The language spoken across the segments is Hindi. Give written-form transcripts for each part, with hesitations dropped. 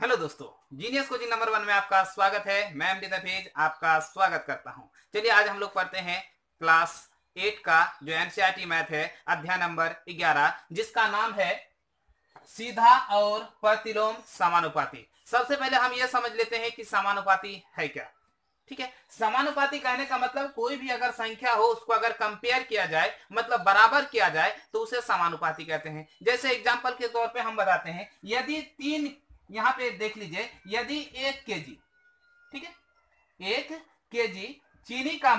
हेलो दोस्तों, जीनियस कोचिंग नंबर 1 में आपका स्वागत है। मैं अमृता भेज आपका स्वागत करता हूं। चलिए आज हम लोग पढ़ते हैं क्लास 8 का जो एनसीईआरटी मैथ है, अध्याय नंबर 11, जिसका नाम है सीधा और प्रतिलोम समानुपाती। सबसे पहले हम यह समझ लेते हैं कि समानुपाती है क्या। ठीक है, समानुपाती कहने का मतलब कोई भी अगर संख्या हो उसको अगर कंपेयर किया जाए, मतलब बराबर किया जाए, तो उसे समानुपाती कहते हैं। जैसे एग्जांपल के तौर पे हम बताते हैं, यदि तीन, यहां पे देख लीजिए, यदि 1 केजी, ठीक है, 1 केजी चीनी का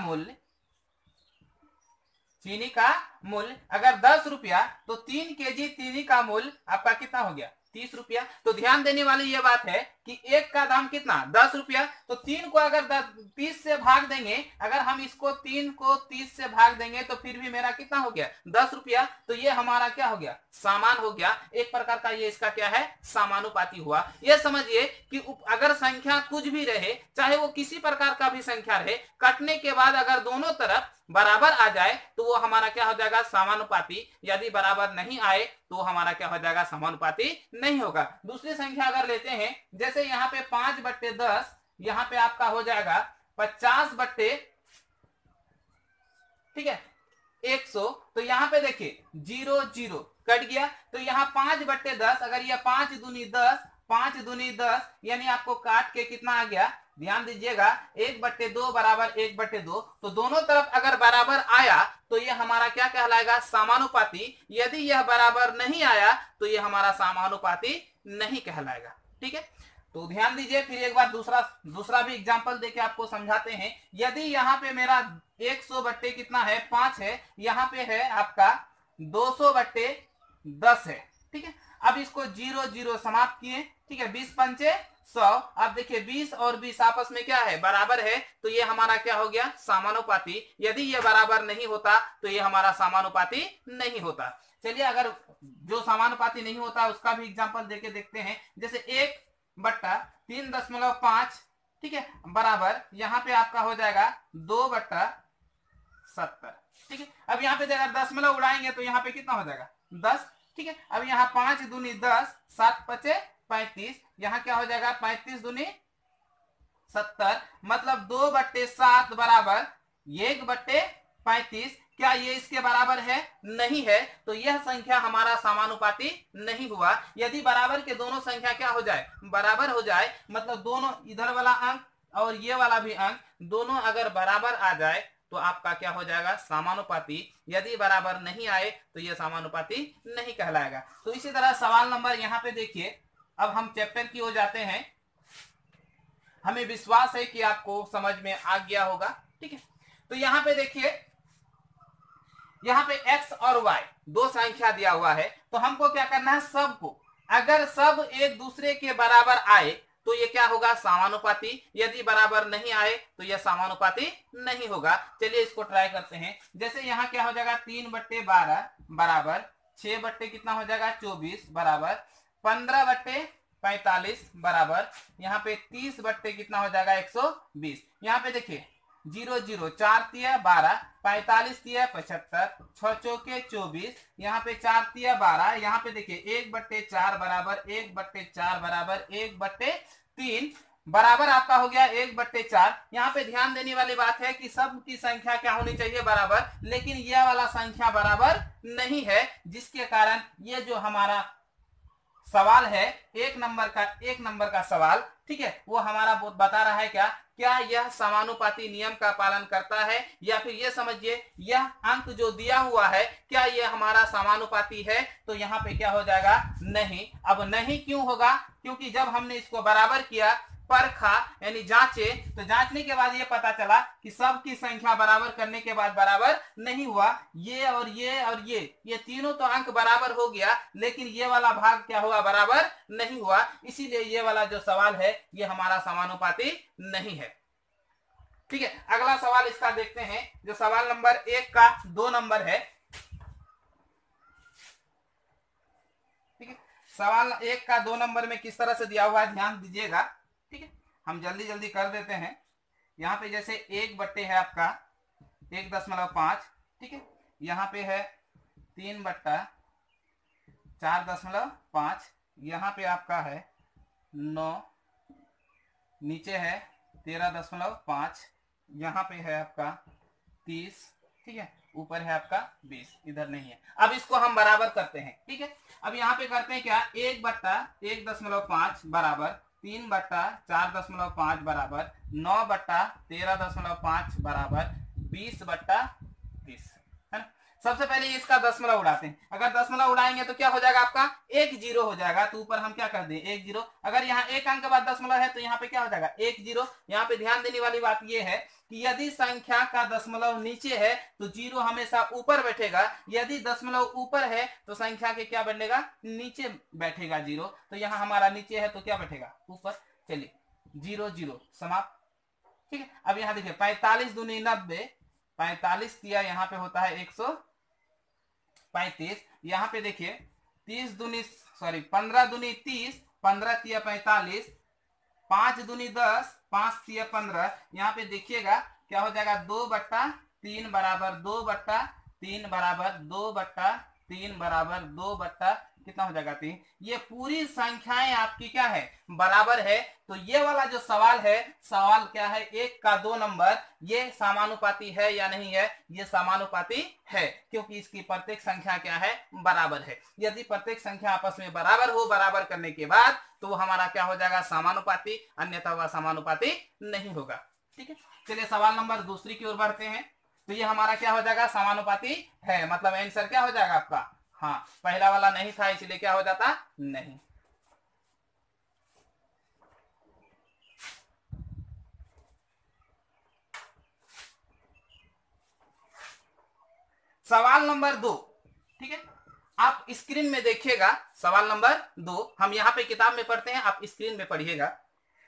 मूल्य अगर 10 रुपया, तो 3 केजी चीनी का मूल्य आपका कितना हो गया? 30 रुपया। तो ध्यान देने वाली यह बात है कि एक का दाम कितना? 10 रुपया। तो 3 को अगर 30 से भाग देंगे, अगर हम इसको 3 को 30 से भाग देंगे तो फिर भी मेरा कितना हो गया? 10 रुपया। तो ये हमारा क्या हो गया? समान हो गया। एक प्रकार का ये इसका क्या है? समानुपाती हुआ। यह समझिए कि अगर संख्या कुछ भी रहे, चाहे वो किसी प्रकार का भी संख्या रहे, कटने के बाद अगर दोनों तरफ बराबर आ जाए तो वो हमारा क्या हो जाएगा? समानुपाती। यदि बराबर नहीं आए तो हमारा क्या हो जाएगा? समानुपाती नहीं होगा। दूसरी संख्या अगर लेते हैं, जैसे यहाँ पे 5/10, यहाँ पे आपका हो जाएगा 50/, ठीक है, 100। तो यहाँ पे देखिए 0 0 कट गया। तो यहाँ 5/10, अगर यह 5 दूनी 10, 5 दूनी 10, यानी आपको काट के कितना आ गया? ध्यान दीजिएगा, 1/2 बराबर 1/2। तो दोनों तरफ अगर बराबर आया तो यह हमारा क्या कहलाएगा? समानुपाती। यदि यह बराबर नहीं आया तो यह हमारा समानुपाती नहीं कहलाएगा। ठीक है, तो ध्यान दीजिए। फिर एक बार दूसरा भी एग्जांपल देके आपको समझाते हैं। यदि यहाँ पे मेरा 100 कितना है? 5 है। यहाँ पे है आपका 200/10 है। ठीक है, अब इसको 0 0 समाप्त किए। ठीक है, 20 पंचे 100। अब देखिए 20 और 20 आपस में क्या है? बराबर है। तो ये हमारा क्या हो गया? समानुपाती। यदि ये बराबर नहीं होता तो ये हमारा समानुपाती नहीं होता। चलिए, अगर जो समानुपाती नहीं होता उसका भी एग्जांपल देके देखते हैं। जैसे 1/3.5, ठीक है, बराबर यहाँ पे आपका हो जाएगा 2/70। ठीक है, अब यहाँ पे अगर दशमलव उड़ाएंगे तो यहाँ पे कितना हो जाएगा? 10। ठीक है, अब यहाँ 5 दूनी 10, 7 पचे 35, यहाँ क्या हो जाएगा? 35 दूनी 70, मतलब 2/7 बराबर 1/35। क्या ये इसके बराबर है? नहीं है। तो यह संख्या हमारा समानुपाती नहीं हुआ। यदि बराबर के दोनों संख्या क्या हो जाए? बराबर हो जाए, मतलब दोनों, इधर वाला अंक और ये वाला भी अंक, दोनों अगर बराबर आ जाए तो आपका क्या हो जाएगा? समानुपाती। यदि बराबर नहीं आए तो यह समानुपाती नहीं कहलाएगा। तो इसी तरह सवाल नंबर यहाँ पे देखिए। अब हम चैप्टर की ओर जाते हैं। हमें विश्वास है कि आपको समझ में आ गया होगा। ठीक है, तो यहाँ पे देखिए, यहाँ पे x और y दो संख्या दिया हुआ है। तो हमको क्या करना है? सबको, अगर सब एक दूसरे के बराबर आए तो ये क्या होगा? समानुपाती। यदि बराबर नहीं आए तो यह समानुपाती नहीं होगा। चलिए इसको ट्राई करते हैं। जैसे यहाँ क्या हो जाएगा? 3/12 बराबर 6 कितना हो जाएगा? 24 बराबर 15/45 बराबर यहाँ पे 30 कितना हो जाएगा? 120। यहाँ पे देखिए 0 0, 4 तिया 12, 45 तिया 75, 6 चौके 24, यहाँ पे 4 तिया 12, यहाँ पे देखिए 1/4 बराबर 1/4 बराबर 1/3 बराबर आपका हो गया 1/4। यहाँ पे ध्यान देने वाली बात है कि सब की संख्या क्या होनी चाहिए? बराबर। लेकिन यह वाला संख्या बराबर नहीं है, जिसके कारण ये जो हमारा सवाल है, एक नंबर का सवाल, ठीक है, वो हमारा बता रहा है क्या यह समानुपाती नियम का पालन करता है, या फिर ये समझिए यह अंक जो दिया हुआ है क्या यह हमारा समानुपाती है? तो यहाँ पे क्या हो जाएगा? नहीं। अब नहीं क्यों होगा? क्योंकि जब हमने इसको बराबर किया, परखा यानी जांचे, तो जांचने के बाद ये पता चला कि सबकी संख्या बराबर करने के बाद बराबर नहीं हुआ। ये और ये और ये तीनों तो अंक बराबर हो गया, लेकिन ये वाला भाग क्या हुआ? बराबर नहीं हुआ। इसीलिए ये वाला जो सवाल है ये हमारा समानुपाती नहीं है। ठीक है, अगला सवाल इसका देखते हैं, जो सवाल नंबर 1 का 2 नंबर है। ठीक है, सवाल 1 का 2 नंबर में किस तरह से दिया हुआ है ध्यान दीजिएगा। ठीक है, हम जल्दी जल्दी कर देते हैं। यहाँ पे जैसे 1 है आपका 1.5, ठीक है, यहाँ पे है 3/4.5, यहाँ पे आपका है 9, नीचे है 13.5, यहाँ पे है आपका 30, ठीक है, ऊपर है आपका 20, इधर नहीं है। अब इसको हम बराबर करते हैं, ठीक है। अब यहाँ पे करते हैं क्या, 1/1.5 बराबर 3/4.5 बराबर 9/13.5 बराबर 20/30, है ना। सबसे पहले इसका दशमलव उड़ाते हैं। अगर दशमलव उड़ाएंगे तो क्या हो जाएगा आपका, 1 0 हो जाएगा। तो ऊपर हम क्या कर दें, 1 0। अगर यहाँ एक अंक के बाद दशमलव है तो यहाँ पे क्या हो जाएगा, 1 0। यहाँ पे ध्यान देने वाली बात यह है कि यदि संख्या का दशमलव नीचे है तो 0 हमेशा ऊपर बैठेगा, यदि दशमलव ऊपर है तो संख्या के क्या बैठेगा, नीचे बैठेगा 0। तो यहाँ हमारा नीचे है तो क्या बैठेगा, ऊपर। चलिए 0 0 समाप्त, ठीक है। अब यहाँ देखिए 45 दूनी 90, 45 किया यहाँ पे होता है 135। यहाँ पे देखिए 15 दूनी 30, 15 किया 45, 5 दूनी 10, 5 किया 15। यहाँ पे देखिएगा क्या हो जाएगा, 2/3 बराबर 2/3 बराबर 2/3 बराबर 2 कितना हो जाएगा 3। ये पूरी संख्याएं आपकी क्या है, बराबर है। तो ये वाला जो सवाल है, सवाल क्या है, 1 का 2 नंबर, ये समानुपाती है या नहीं है, ये समानुपाती है, क्योंकि इसकी प्रत्येक संख्या क्या है, बराबर है। यदि प्रत्येक संख्या आपस में बराबर हो, बराबर करने के बाद तो वो हमारा क्या हो जाएगा, समानुपाती, अन्यथा वह समानुपाती नहीं होगा, ठीक है। चलिए सवाल नंबर दूसरी की ओर बढ़ते हैं। तो ये हमारा क्या हो जाएगा, समानुपाती है, मतलब आंसर क्या हो जाएगा आपका, हाँ, पहला वाला नहीं था इसलिए क्या हो जाता, नहीं। सवाल नंबर 2, ठीक है, आप स्क्रीन में देखिएगा। सवाल नंबर 2 हम यहाँ पे किताब में पढ़ते हैं, आप स्क्रीन में पढ़िएगा।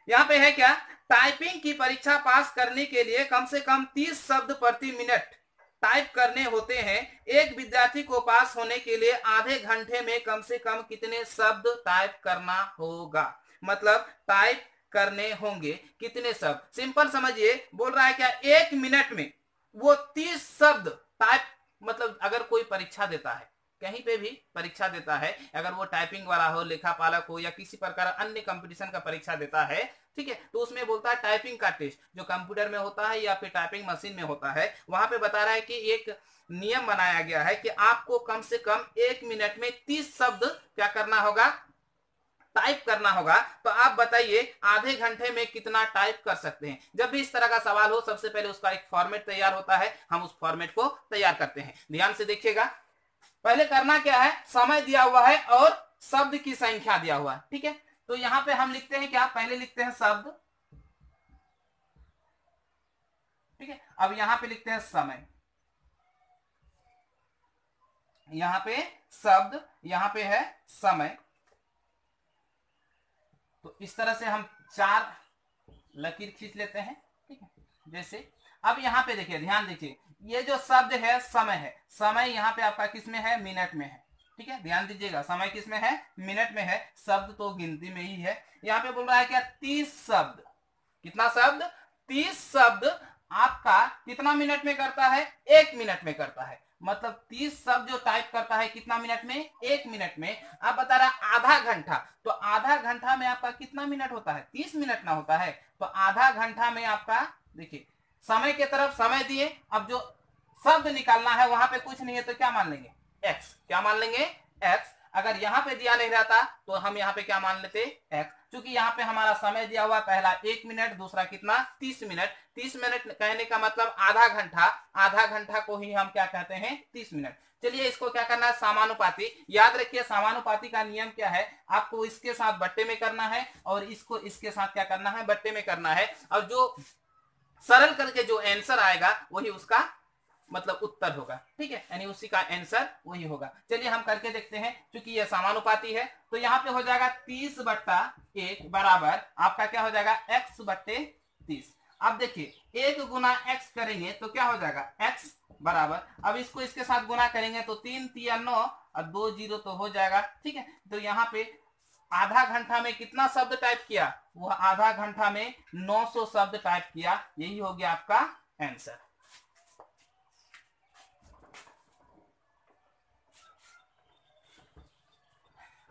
यहाँ पे है क्या, टाइपिंग की परीक्षा पास करने के लिए कम से कम 30 शब्द प्रति मिनट टाइप करने होते हैं। एक विद्यार्थी को पास होने के लिए आधे घंटे में कम से कम कितने शब्द टाइप करना होगा, मतलब टाइप करने होंगे कितने शब्द। सिंपल समझिए, बोल रहा है क्या, 1 मिनट में वो 30 शब्द टाइप, मतलब अगर कोई परीक्षा देता है, कहीं पे भी परीक्षा देता है, अगर वो टाइपिंग वाला हो, लेखापालक हो, या किसी प्रकार अन्य कंपटीशन का परीक्षा देता है, ठीक है, तो उसमें बोलता है टाइपिंग का टेस्ट जो कंप्यूटर में होता है या फिर टाइपिंग मशीन में होता है। वहां पे बता रहा है कि एक नियम बनाया गया है कि आपको कम से कम 1 मिनट में 30 शब्द क्या करना होगा, टाइप करना होगा। तो आप बताइए आधे घंटे में कितना टाइप कर सकते हैं। जब भी इस तरह का सवाल हो, सबसे पहले उसका एक फॉर्मेट तैयार होता है, हम उस फॉर्मेट को तैयार करते हैं। ध्यान से देखिएगा, पहले करना क्या है, समय दिया हुआ है और शब्द की संख्या दिया हुआ है, ठीक है। तो यहां पे हम लिखते हैं क्या, पहले लिखते हैं शब्द, ठीक है। अब यहां पे लिखते हैं समय, यहां पे शब्द, यहां पे है समय। तो इस तरह से हम 4 लकीर खींच लेते हैं, ठीक है। जैसे अब यहां पे देखिए, ध्यान दीजिए, ये जो शब्द है समय है, समय यहाँ पे आपका किस में है, मिनट में है, ठीक है। ध्यान दीजिएगा, समय किस में है, मिनट में है, शब्द तो गिनती में ही है। यहाँ पे बोल रहा है क्या, 30 शब्द, कितना शब्द, 30 शब्द आपका कितना मिनट में करता है, 1 मिनट में करता है। मतलब 30 शब्द जो टाइप करता है कितना मिनट में, 1 मिनट में। आप बता रहा आधा घंटा, तो आधा घंटा में आपका कितना मिनट होता है, 30 मिनट ना होता है। तो आधा घंटा में आपका, देखिए समय के तरफ समय दिए, अब जो शब्द निकालना है वहां पे कुछ नहीं है तो क्या मान लेंगे, एक्स, क्या मान लेंगे, एक्स। अगर यहाँ पे दिया नहीं रहता तो हम यहाँ पे क्या मान लेते, एक्स। क्योंकि यहाँ पे हमारा समय दिया हुआ, पहला 1 मिनट, दूसरा कितना, 30 मिनट। 30 मिनट कहने का मतलब आधा घंटा, आधा घंटा को ही हम क्या कहते हैं, 30 मिनट। चलिए इसको क्या करना है, समानुपाती। याद रखिए समानुपाती का नियम क्या है, आपको इसके साथ बट्टे में करना है और इसको इसके साथ क्या करना है, बट्टे में करना है। और जो सरल करके जो आंसर आएगा वही उसका मतलब उत्तर होगा, ठीक है, यानी उसी का आंसर वही होगा। चलिए हम करके देखते हैं, क्योंकि यह समानुपाती है। तो यहाँ पे हो जाएगा 30/1 बराबर आपका क्या हो जाएगा, x/30। अब देखिए 1 गुना x करेंगे तो क्या हो जाएगा, x बराबर, अब इसको इसके साथ गुना करेंगे तो 3 3 9 और 2 0 तो हो जाएगा, ठीक है। तो यहाँ पे आधा घंटा में कितना शब्द टाइप किया, वह आधा घंटा में 900 शब्द टाइप किया। यही हो गया आपका आंसर।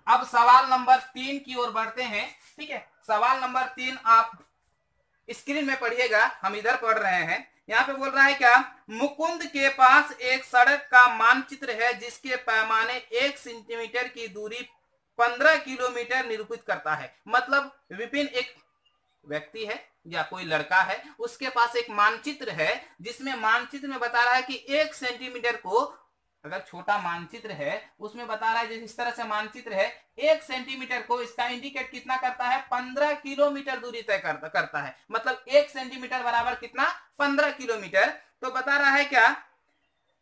अब सवाल नंबर 3 की ओर बढ़ते हैं। ठीक है, सवाल नंबर 3 आप स्क्रीन में पढ़िएगा, हम इधर पढ़ रहे हैं। यहाँ पे बोल रहा है क्या, मुकुंद के पास एक सड़क का मानचित्र है जिसके पैमाने 1 सेंटीमीटर की दूरी 15 किलोमीटर निरूपित करता है। मतलब विपिन एक व्यक्ति है या कोई लड़का है, उसके पास एक मानचित्र है जिसमें मानचित्र में बता रहा है कि 1 सेंटीमीटर को, अगर छोटा मानचित्र है उसमें बता रहा है जिस तरह से मानचित्र है 1 सेंटीमीटर को इसका इंडिकेट कितना करता है, 15 किलोमीटर दूरी तय करता है। मतलब 1 सेंटीमीटर बराबर कितना, 15 किलोमीटर। तो बता रहा है क्या,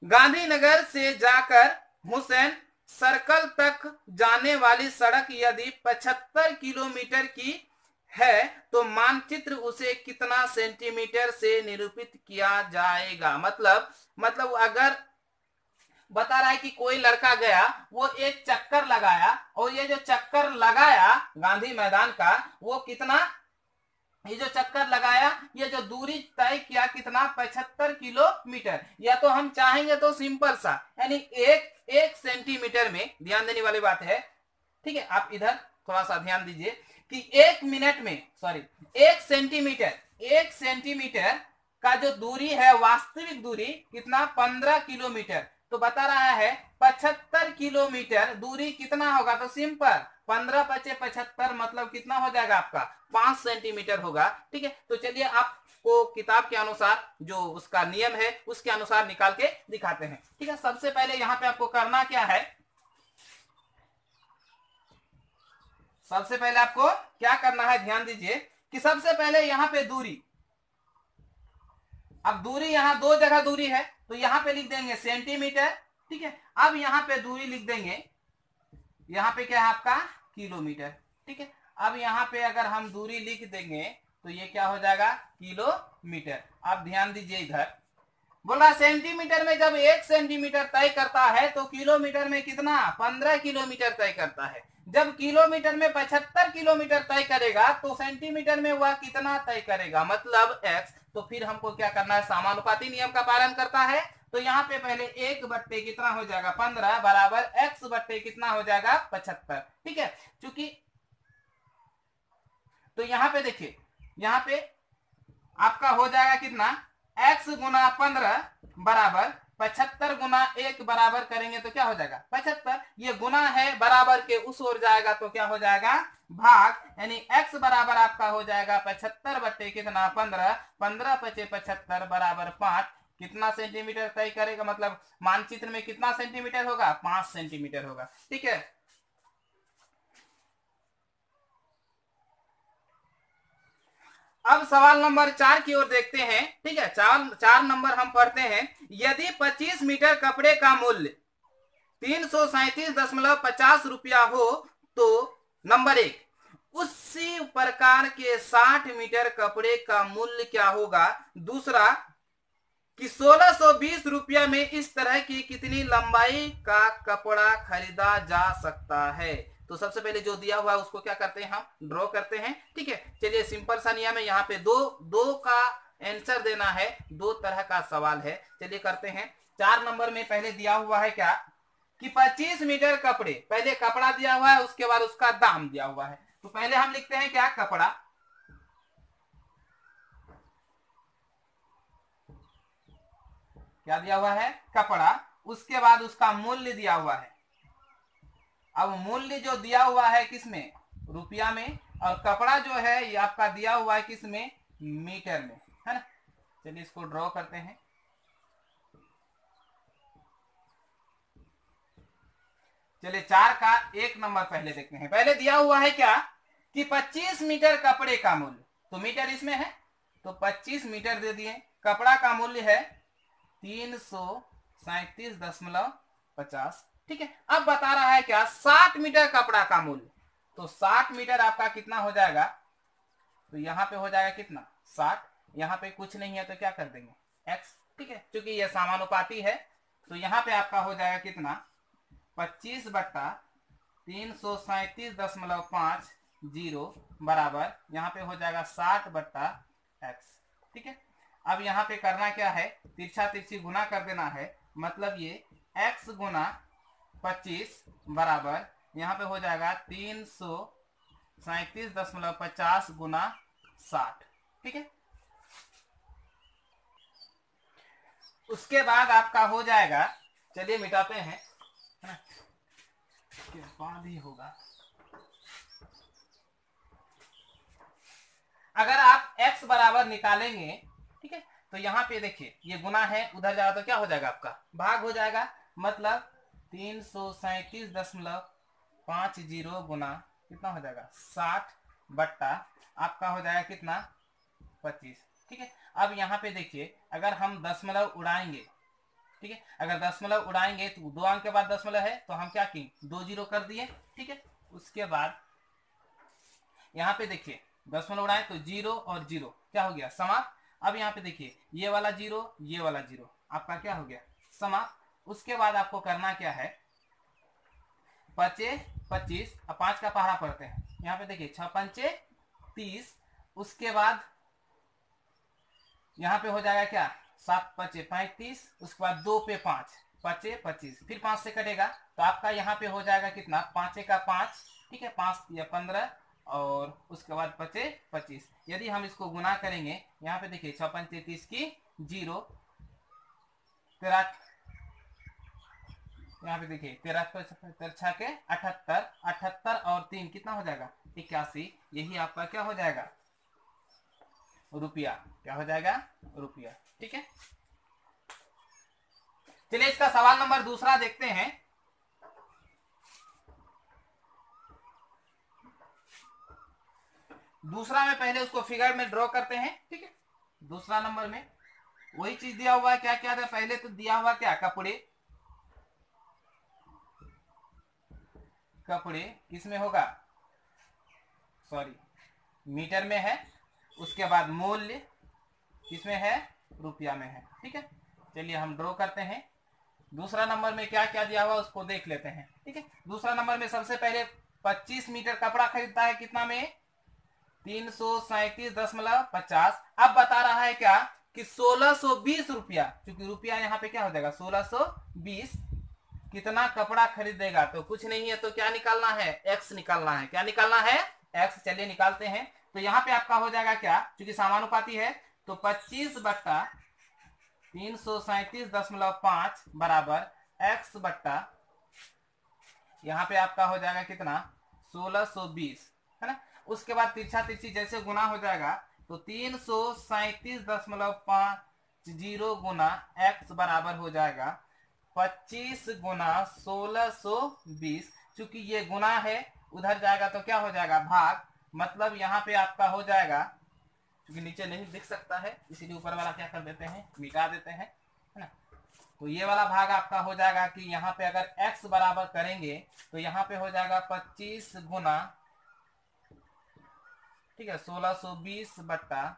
गांधीनगर से जाकर हुसैन सर्कल तक जाने वाली सड़क यदि 75 किलोमीटर की है तो मानचित्र उसे कितना सेंटीमीटर से निरूपित किया जाएगा। मतलब अगर बता रहा है कि कोई लड़का गया, वो एक चक्कर लगाया, और ये जो चक्कर लगाया गांधी मैदान का, वो कितना, ये जो चक्कर लगाया, ये जो दूरी तय किया कितना, 75 किलोमीटर। या तो हम चाहेंगे तो सिंपल सा, यानी एक सेंटीमीटर में, ध्यान देने वाली बात है। ठीक है, आप इधर थोड़ा सा ध्यान दीजिए कि 1 मिनट में, सॉरी 1 सेंटीमीटर का जो दूरी है, वास्तविक दूरी कितना, 15 किलोमीटर। तो बता रहा है 75 किलोमीटर दूरी कितना होगा, तो सिंपल 15 × 75 मतलब कितना हो जाएगा आपका, 5 सेंटीमीटर होगा। ठीक है, तो चलिए आपको किताब के अनुसार जो उसका नियम है उसके अनुसार निकाल के दिखाते हैं। ठीक है, सबसे पहले यहाँ पे आपको करना क्या है, सबसे पहले आपको क्या करना है, ध्यान दीजिए कि सबसे पहले यहाँ पे दूरी, अब दूरी यहाँ 2 जगह दूरी है, तो यहाँ पे लिख देंगे सेंटीमीटर। ठीक है, अब यहाँ पे दूरी लिख देंगे, यहाँ पे क्या है आपका, किलोमीटर। ठीक है, अब यहाँ पे अगर हम दूरी लिख देंगे तो ये क्या हो जाएगा, किलोमीटर। अब ध्यान दीजिए इधर बोला सेंटीमीटर में जब 1 सेंटीमीटर तय करता है तो किलोमीटर में कितना, 15 किलोमीटर तय करता है। जब किलोमीटर में 75 किलोमीटर तय करेगा तो सेंटीमीटर में वह कितना तय करेगा, मतलब x। तो फिर हमको क्या करना है, समानुपाती नियम का पालन करता है। तो यहाँ पे पहले 1 बट्टे कितना हो जाएगा, 15 बराबर x बट्टे कितना हो जाएगा, 75। ठीक है, चूंकि तो यहाँ पे देखिए, यहाँ पे आपका हो जाएगा कितना, x गुना 15 बराबर 75 गुना 1 बराबर करेंगे तो क्या हो जाएगा, 75। ये गुना है, बराबर के उस ओर जाएगा तो क्या हो जाएगा, भाग, यानी x बराबर आपका हो जाएगा 75 बट्टे कितना, 15, 15 × 75 बराबर 5। कितना सेंटीमीटर तय करेगा, मतलब मानचित्र में कितना सेंटीमीटर होगा, 5 सेंटीमीटर होगा। ठीक है, अब सवाल नंबर 4 की ओर देखते हैं। ठीक है, 4 नंबर हम पढ़ते हैं। यदि 25 मीटर कपड़े का मूल्य 337.50 रुपया हो तो नंबर 1, उसी प्रकार के 60 मीटर कपड़े का मूल्य क्या होगा। दूसरा कि 1620 रुपया में इस तरह की कितनी लंबाई का कपड़ा खरीदा जा सकता है। तो सबसे पहले जो दिया हुआ है उसको क्या करते हैं, हम ड्रॉ करते हैं। ठीक है, चलिए सिंपल सा नियम है, यहाँ पे दो का आंसर देना है, 2 तरह का सवाल है। चलिए करते हैं। 4 नंबर में पहले दिया हुआ है क्या, कि 25 मीटर कपड़े, पहले कपड़ा दिया हुआ है, उसके बाद उसका दाम दिया हुआ है। तो पहले हम लिखते हैं क्या, कपड़ा, क्या दिया हुआ है, कपड़ा, उसके बाद उसका मूल्य दिया हुआ है। अब मूल्य जो दिया हुआ है किसमें, रुपया में, और कपड़ा जो है ये आपका दिया हुआ है किसमें, मीटर में, है ना। चलिए इसको ड्रॉ करते हैं। चलिए 4 का 1 नंबर पहले देखते हैं। पहले दिया हुआ है क्या, कि 25 मीटर कपड़े का मूल्य, तो मीटर इसमें है तो 25 मीटर दे दिए। कपड़ा का मूल्य है 337.50। ठीक है, अब बता रहा है क्या, 60 मीटर कपड़ा का मूल्य, तो 60 मीटर आपका कितना हो जाएगा, तो यहाँ पे हो जाएगा कितना, 60। यहाँ पे कुछ नहीं है तो क्या कर देंगे, x। ठीक है, क्योंकि यह समानुपाती है तो यहाँ पे आपका हो जाएगा कितना, 25 बट्टा 337.50 बराबर यहाँ पे हो जाएगा 60 बट्टा x। ठीक है, अब यहाँ पे करना क्या है, तिरछा तिरछी गुना कर देना है। मतलब ये x गुना 25 बराबर यहाँ पे हो जाएगा 337.50 गुना 60। ठीक है, उसके बाद आपका हो जाएगा, चलिए मिटाते हैं, है ना, के बाद ही होगा। अगर आप x बराबर निकालेंगे, ठीक है, तो यहाँ पे देखिए ये गुना है, उधर जाएगा तो क्या हो जाएगा, आपका भाग हो जाएगा। मतलब 337.50 गुना कितना हो जाएगा 60 बट्टा आपका हो जाएगा कितना 25। ठीक है, अब यहाँ पे देखिए अगर हम दशमलव उड़ाएंगे, ठीक है, अगर दशमलव उड़ाएंगे तो 2 अंक के बाद दशमलव है तो हम क्या किए 2 जीरो कर दिए। ठीक है, उसके बाद यहाँ पे देखिए दशमलव उड़ाए तो 0 और 0 क्या हो गया समाप्त। अब यहाँ पे देखिए ये वाला 0 ये वाला 0 आपका क्या हो गया समाप्त। उसके बाद आपको करना क्या है, 5×25 अब 5 का पहाड़ा पढ़ते हैं। यहाँ पे देखिए 6×5 = 30। उसके बाद यहाँ पे हो जाएगा क्या 7×5 = 35। उसके बाद 2 पे 5 5×25 फिर 5 से कटेगा तो आपका यहाँ पे हो जाएगा कितना 5×5। ठीक है, 5 या 15 और उसके बाद 5×25। यदि हम इसको गुना करेंगे यहाँ पे देखिए 6×5 = 30 0 13, यहाँ पे देखिए 13 × 6 = 78 78 और 3 कितना हो जाएगा 81। यही आपका क्या हो जाएगा रुपया, क्या हो जाएगा रुपया। ठीक है, चलिए इसका सवाल नंबर दूसरा देखते हैं। दूसरा में पहले उसको फिगर में ड्रॉ करते हैं। ठीक है, दूसरा नंबर में वही चीज दिया हुआ है, क्या क्या था पहले तो दिया हुआ क्या कपड़े, कपड़े किसमें होगा सॉरी मीटर में है। उसके बाद मूल्य किसमें है रुपया में है। ठीक है, चलिए हम ड्रॉ करते हैं। दूसरा नंबर में क्या क्या दिया हुआ उसको देख लेते हैं। ठीक है, दूसरा नंबर में सबसे पहले 25 मीटर कपड़ा खरीदता है कितना में 337.50। अब बता रहा है क्या कि 1620 रुपया, क्योंकि रुपया यहाँ पे क्या हो जाएगा 1620 कितना कपड़ा खरीदेगा। तो कुछ नहीं है तो क्या निकालना है x निकालना है। क्या निकालना है x, चलिए निकालते हैं। तो यहाँ पे आपका हो जाएगा क्या, क्योंकि समानुपाती है तो 25/337.5 बराबर x बट्टा यहाँ पे आपका हो जाएगा कितना 1620, है ना। उसके बाद तिरछा तिरछी जैसे गुना हो जाएगा तो 337.50 गुना x बराबर हो जाएगा 25 गुना 1620। चूंकि ये गुना है उधर जाएगा तो क्या हो जाएगा भाग। मतलब यहाँ पे आपका हो जाएगा, क्योंकि नीचे नहीं दिख सकता है इसीलिए ऊपर वाला क्या कर देते हैं मिटा देते हैं, है ना। तो ये वाला भाग आपका हो जाएगा कि यहाँ पे अगर x बराबर करेंगे तो यहाँ पे हो जाएगा 25 गुना, ठीक है 1620 बट्टा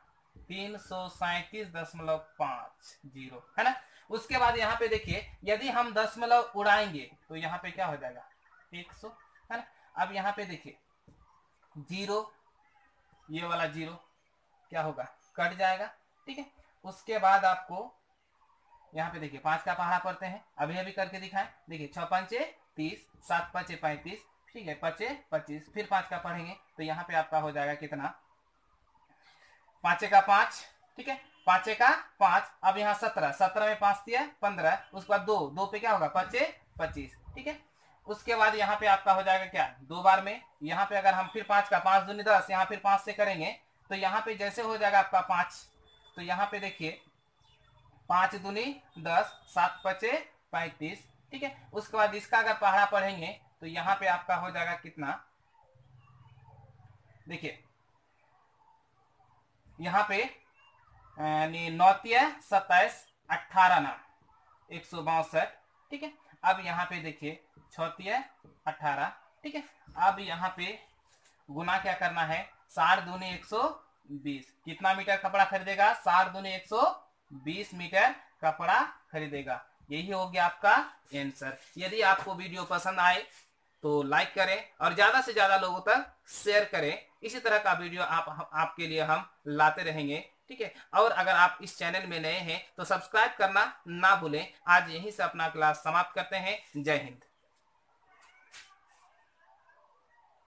337.50, है ना। उसके बाद यहाँ पे देखिए यदि हम दशमलव उड़ाएंगे तो यहाँ पे क्या हो जाएगा 100, है ना। अब यहाँ पे देखिए 0 ये वाला 0 क्या होगा कट जाएगा। ठीक है, उसके बाद आपको यहाँ पे देखिए 5 का पहाड़ा पढ़ते हैं, अभी अभी करके दिखाएं। देखिए 6×5 = 30 7×5 = 35, ठीक है 5×25 फिर 5 का पढ़ेंगे तो यहाँ पे आपका हो जाएगा कितना 5×5, ठीक है 5×5। अब यहाँ 17 17 में 5 दिया 15, उसके बाद 2 2 पे क्या होगा 5×25, ठीक है। उसके बाद यहाँ पे आपका हो जाएगा क्या 2 बार में, यहाँ पे अगर हम फिर 5 का 5 दूनी 10 यहाँ फिर 5 से करेंगे तो यहाँ पे जैसे हो जाएगा आपका 5, तो यहाँ पे देखिए 5 दूनी 10 7×5 = 35, ठीक है। उसके बाद इसका अगर पहाड़ा पढ़ेंगे तो यहाँ पे आपका हो जाएगा कितना, देखिए यहाँ पे 9×27 = 18 ना 162, ठीक है। अब यहाँ पे देखिए 6×18 18, ठीक है। अब यहाँ पे गुना क्या करना है 60 दूनी 120, कितना मीटर कपड़ा खरीदेगा 60 दूनी 120 मीटर कपड़ा खरीदेगा। यही हो गया आपका आंसर। यदि आपको वीडियो पसंद आए तो लाइक करें और ज्यादा से ज्यादा लोगों तक शेयर करें। इसी तरह का वीडियो आपके लिए हम लाते रहेंगे, ठीक है। और अगर आप इस चैनल में नए हैं तो सब्सक्राइब करना ना भूलें। आज यहीं से अपना क्लास समाप्त करते हैं। जय हिंद।